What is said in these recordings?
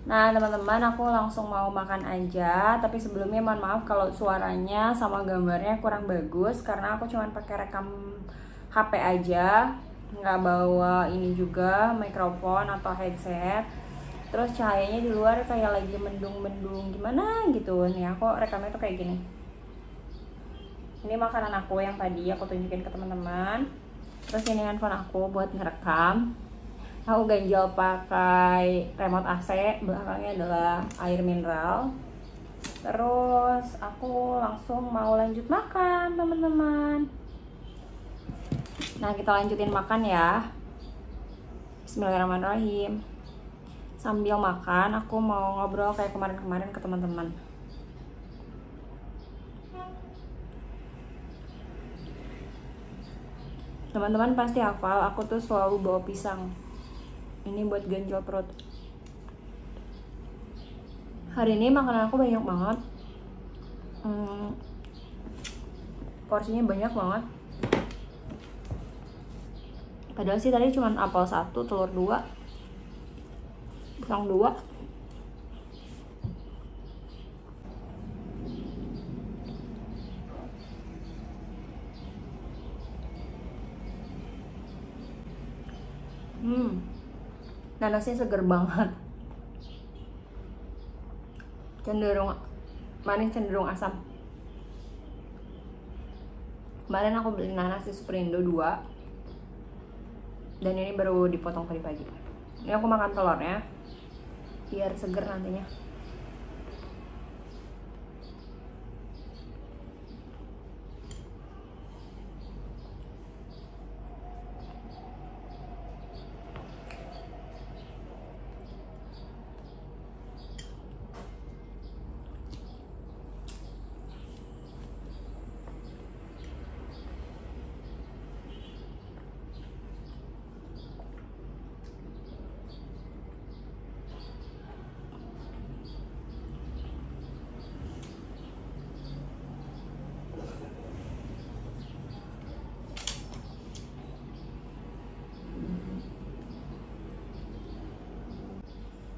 Nah teman-teman, aku langsung mau makan aja. Tapi sebelumnya mohon maaf kalau suaranya sama gambarnya kurang bagus, karena aku cuma pakai rekam HP aja, nggak bawa ini juga mikrofon atau headset. Terus cahayanya di luar kayak lagi mendung-mendung gimana gitu. Nih aku rekamnya tuh kayak gini. Ini makanan aku yang tadi aku tunjukin ke teman-teman. Terus ini handphone aku buat ngerekam. Aku ganjel pakai remote AC, belakangnya adalah air mineral. Terus aku langsung mau lanjut makan teman-teman. Nah kita lanjutin makan ya. Bismillahirrahmanirrahim. Sambil makan aku mau ngobrol kayak kemarin-kemarin ke teman-teman. Teman-teman pasti hafal, aku tuh selalu bawa pisang. Ini buat ganjel perut. Hari ini makanan aku banyak banget. Porsinya banyak banget. Padahal sih tadi cuma apel 1, telur 2, pisang 2. Nanasnya seger banget. Cenderung manis, cenderung asam. Kemarin aku beli nanas di Superindo 2. Dan ini baru dipotong tadi pagi. Ini aku makan telurnya biar seger nantinya.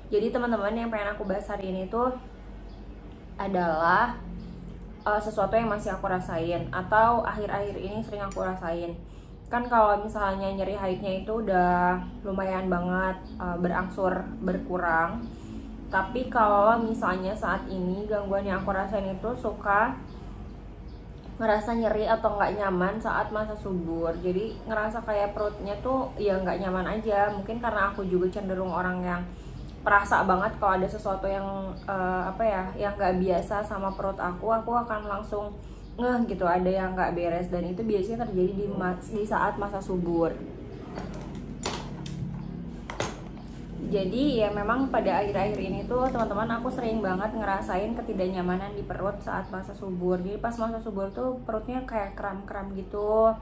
Jadi teman-teman, yang pengen aku bahas hari ini tuh adalah sesuatu yang masih aku rasain atau akhir-akhir ini sering aku rasain. Kan kalau misalnya nyeri haidnya itu udah lumayan banget berangsur berkurang. Tapi kalau misalnya saat ini gangguan yang aku rasain itu suka ngerasa nyeri atau nggak nyaman saat masa subur. Jadi ngerasa kayak perutnya tuh ya nggak nyaman aja. Mungkin karena aku juga cenderung orang yang perasa banget kalau ada sesuatu yang yang nggak biasa sama perut aku akan langsung ngeh gitu, ada yang nggak beres, dan itu biasanya terjadi di saat masa subur. Jadi ya memang pada akhir-akhir ini tuh teman-teman, aku sering banget ngerasain ketidaknyamanan di perut saat masa subur. Jadi pas masa subur tuh perutnya kayak kram-kram gitu.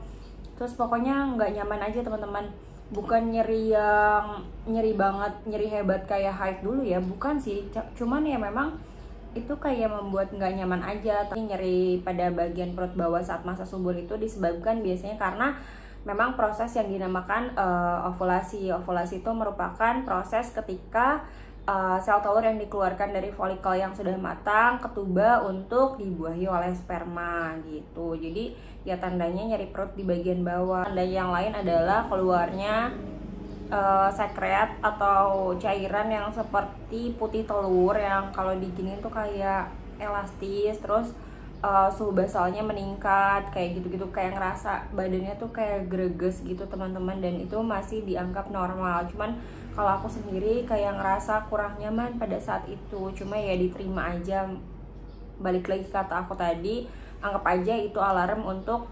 Terus pokoknya nggak nyaman aja teman-teman. Bukan nyeri yang nyeri banget, nyeri hebat kayak haid dulu ya, bukan sih. Cuman ya memang itu kayak membuat nggak nyaman aja. Tapi nyeri pada bagian perut bawah saat masa subur itu disebabkan biasanya karena memang proses yang dinamakan ovulasi. Ovulasi itu merupakan proses ketika sel telur yang dikeluarkan dari folikel yang sudah matang ke tuba untuk dibuahi oleh sperma gitu. Jadi ya tandanya nyeri perut di bagian bawah. Tanda yang lain adalah keluarnya sekret atau cairan yang seperti putih telur yang kalau diginiin tuh kayak elastis. Terus suhu basalnya meningkat kayak gitu-gitu, kayak ngerasa badannya tuh kayak greges gitu teman-teman, dan itu masih dianggap normal. Cuman kalau aku sendiri kayak ngerasa kurang nyaman pada saat itu, cuma ya diterima aja. Balik lagi kata aku tadi, anggap aja itu alarm untuk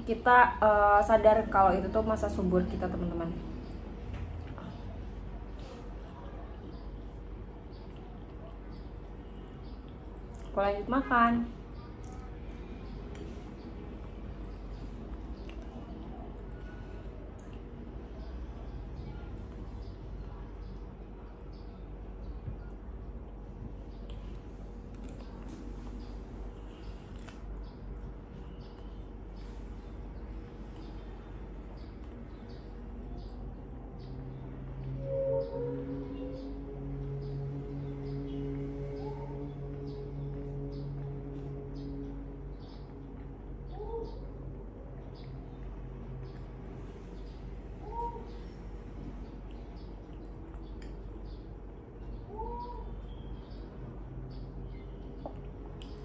kita sadar kalau itu tuh masa subur kita teman-teman. Aku lanjut makan.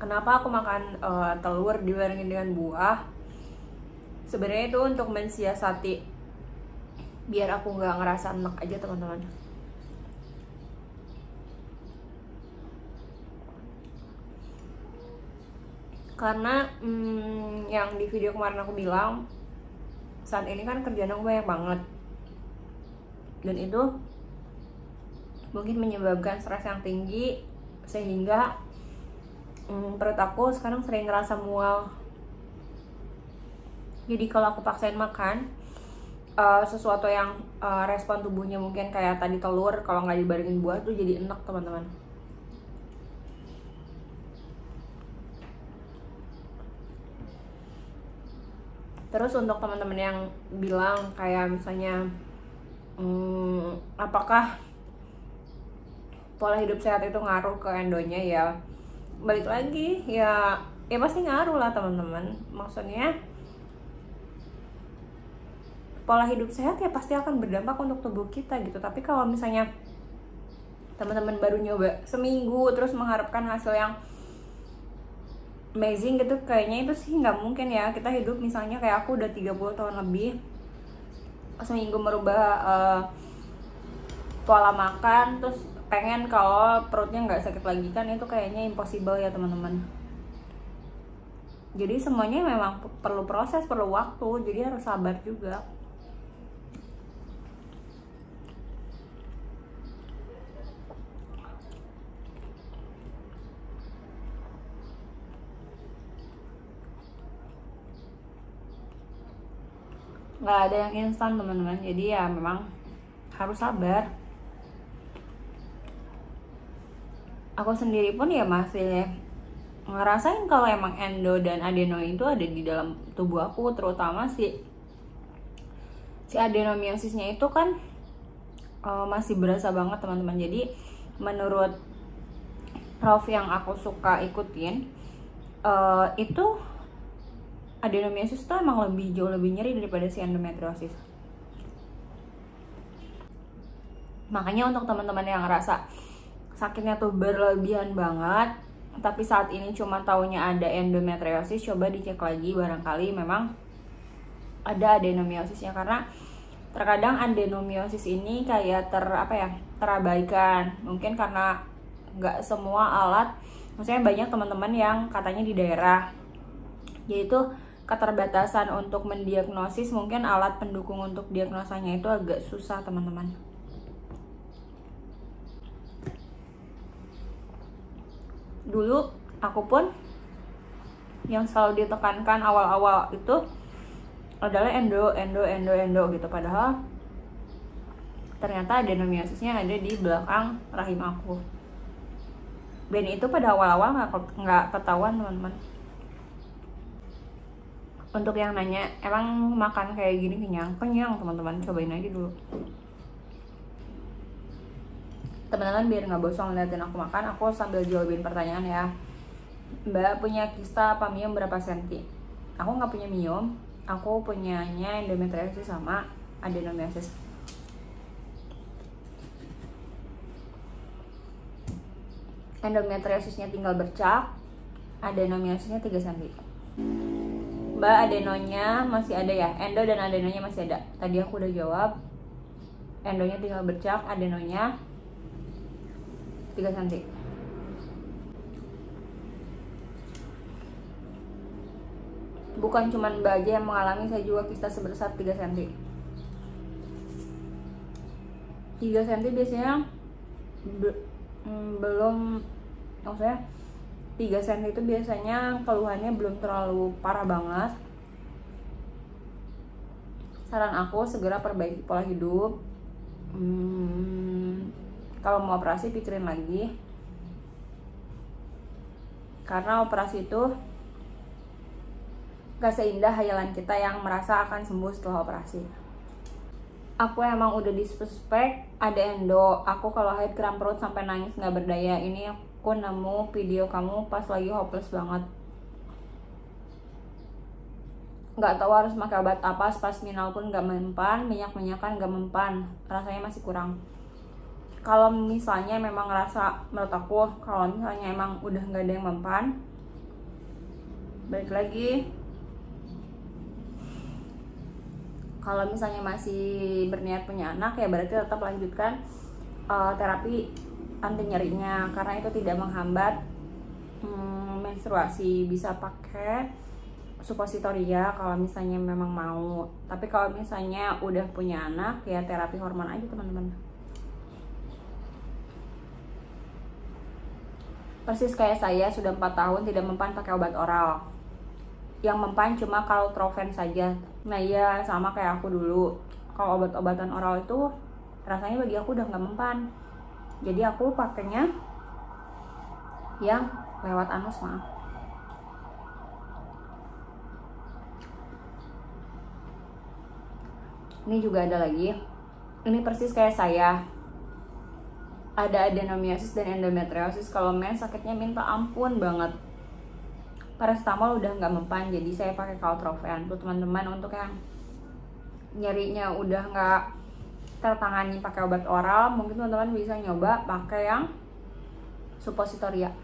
Kenapa aku makan telur dibarengin dengan buah? Sebenarnya itu untuk mensiasati biar aku nggak ngerasa enak aja teman-teman. Karena yang di video kemarin aku bilang, saat ini kan kerjaan aku banyak banget, dan itu mungkin menyebabkan stres yang tinggi, sehingga perut aku sekarang sering ngerasa mual. Jadi kalau aku paksain makan sesuatu yang respon tubuhnya mungkin kayak tadi telur, kalau nggak dibarengin buah tuh jadi enak teman-teman. Terus untuk teman-teman yang bilang kayak misalnya apakah pola hidup sehat itu ngaruh ke endonya, ya balik lagi ya pasti ngaruh lah teman-teman. Maksudnya pola hidup sehat ya pasti akan berdampak untuk tubuh kita gitu. Tapi kalau misalnya teman-teman baru nyoba seminggu terus mengharapkan hasil yang amazing gitu, kayaknya itu sih nggak mungkin ya. Kita hidup misalnya kayak aku udah 30 tahun lebih, seminggu merubah pola makan terus pengen kalau perutnya nggak sakit lagi, kan itu kayaknya impossible ya teman-teman. Jadi semuanya memang perlu proses, perlu waktu, jadi harus sabar juga. Nggak ada yang instan teman-teman, jadi ya memang harus sabar. Aku sendiri pun ya masih ngerasain kalau emang endo dan adeno itu ada di dalam tubuh aku, terutama si adenomiosisnya itu kan masih berasa banget teman-teman. Jadi menurut prof yang aku suka ikutin, itu adenomiosis itu emang jauh lebih nyeri daripada si endometriosis. Makanya untuk teman-teman yang ngerasa sakitnya tuh berlebihan banget, tapi saat ini cuma taunya ada endometriosis, coba dicek lagi, barangkali memang ada adenomiosisnya. Karena terkadang adenomiosis ini kayak terabaikan, mungkin karena nggak semua alat, maksudnya banyak teman-teman yang katanya di daerah, yaitu keterbatasan untuk mendiagnosis, mungkin alat pendukung untuk diagnosanya itu agak susah teman-teman. Dulu aku pun yang selalu ditekankan awal-awal itu adalah endo gitu, padahal ternyata adenomiosisnya ada di belakang rahim aku, dan itu pada awal-awal nggak ketahuan teman-teman. Untuk yang nanya emang makan kayak gini kenyang teman-teman, cobain aja dulu teman-teman, biar nggak bosan ngeliatin aku makan. Aku sambil jawabin pertanyaan ya. Mbak punya kista apa miom berapa senti? Aku nggak punya miom, aku punyanya endometriosis sama adenomiosis. Endometriosisnya tinggal bercak, adenomiosisnya 3 cm. Mbak, adenonya masih ada ya? Endo dan adenonya masih ada. Tadi aku udah jawab. Endonya tinggal bercak, adenonya 3 cm. Bukan cuma Mbak aja yang mengalami, saya juga kista sebesar 3 cm. 3 cm biasanya belum, maksudnya 3 cm itu biasanya keluhannya belum terlalu parah banget. Saran aku segera perbaiki pola hidup. Kalau mau operasi pikirin lagi, karena operasi itu gak seindah hayalan kita yang merasa akan sembuh setelah operasi. Aku emang udah disuspek ada endo. Aku kalau haid kram perut sampai nangis gak berdaya. Ini aku nemu video kamu pas lagi hopeless banget. Gak tahu harus pakai obat apa, spasminal pun gak mempan, minyak-minyakan gak mempan, rasanya masih kurang. Kalau misalnya memang ngerasa, menurut aku kalau misalnya emang udah gak ada yang mempan, balik lagi, kalau misalnya masih berniat punya anak ya berarti tetap lanjutkan terapi anti nyerinya, karena itu tidak menghambat menstruasi. Bisa pakai supositoria kalau misalnya memang mau, tapi kalau misalnya udah punya anak ya terapi hormon aja teman-teman. Persis kayak saya, sudah 4 tahun tidak mempan pakai obat oral. Yang mempan cuma Caltrofen saja. Nah iya, sama kayak aku dulu. Kalau obat-obatan oral itu rasanya bagi aku udah nggak mempan. Jadi aku pakainya yang lewat anus, maaf. Ini juga ada lagi. Ini persis kayak saya. Ada adenomiosis dan endometriosis. Kalau mens sakitnya minta ampun banget. Paracetamol udah nggak mempan, jadi saya pakai Caltrofen. Tuh teman-teman, untuk yang nyerinya udah nggak tertangani pakai obat oral, mungkin teman-teman bisa nyoba pakai yang supositoria.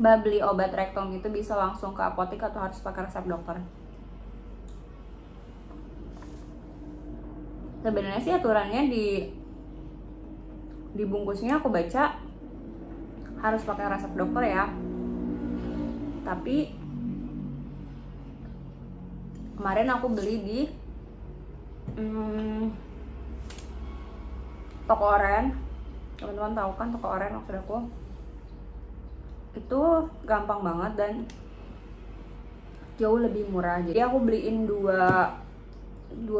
Mbak beli obat Rectong itu bisa langsung ke apotek atau harus pakai resep dokter? Sebenarnya sih aturannya di bungkusnya aku baca harus pakai resep dokter ya. Tapi kemarin aku beli di toko oren. Teman-teman tahu kan toko oren maksud aku? Itu gampang banget dan jauh lebih murah. Jadi aku beliin dua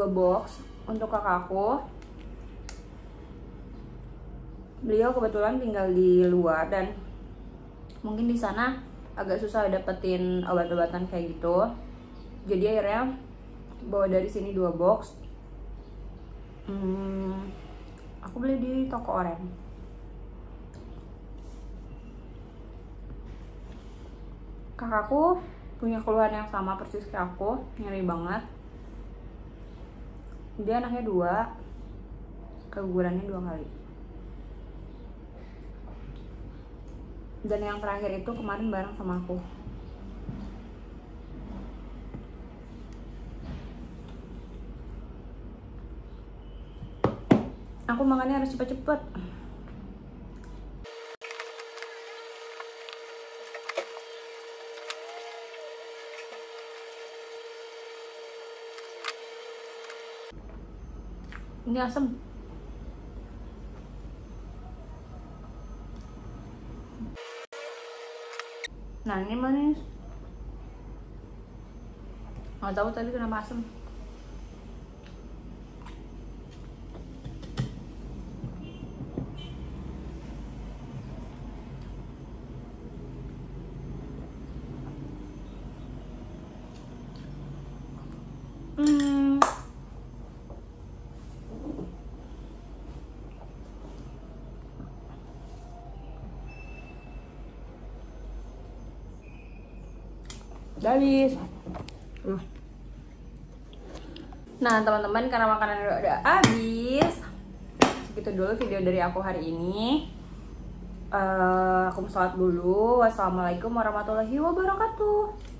box untuk kakakku. Beliau kebetulan tinggal di luar dan mungkin di sana agak susah dapetin obat-obatan kayak gitu. Jadi akhirnya bawa dari sini 2 box. Aku beli di toko oren. Kakakku punya keluhan yang sama persis kayak aku, nyeri banget. Dia anaknya 2, kegugurannya 2 kali. Dan yang terakhir itu kemarin bareng sama aku. Aku makannya harus cepet-cepet. Ini asam. Nah ini manis. Nggak tahu tadi kenapa asam. Habis. Nah teman-teman, karena makanan udah habis, segitu dulu video dari aku hari ini. Aku mau sholat dulu. Wassalamualaikum warahmatullahi wabarakatuh.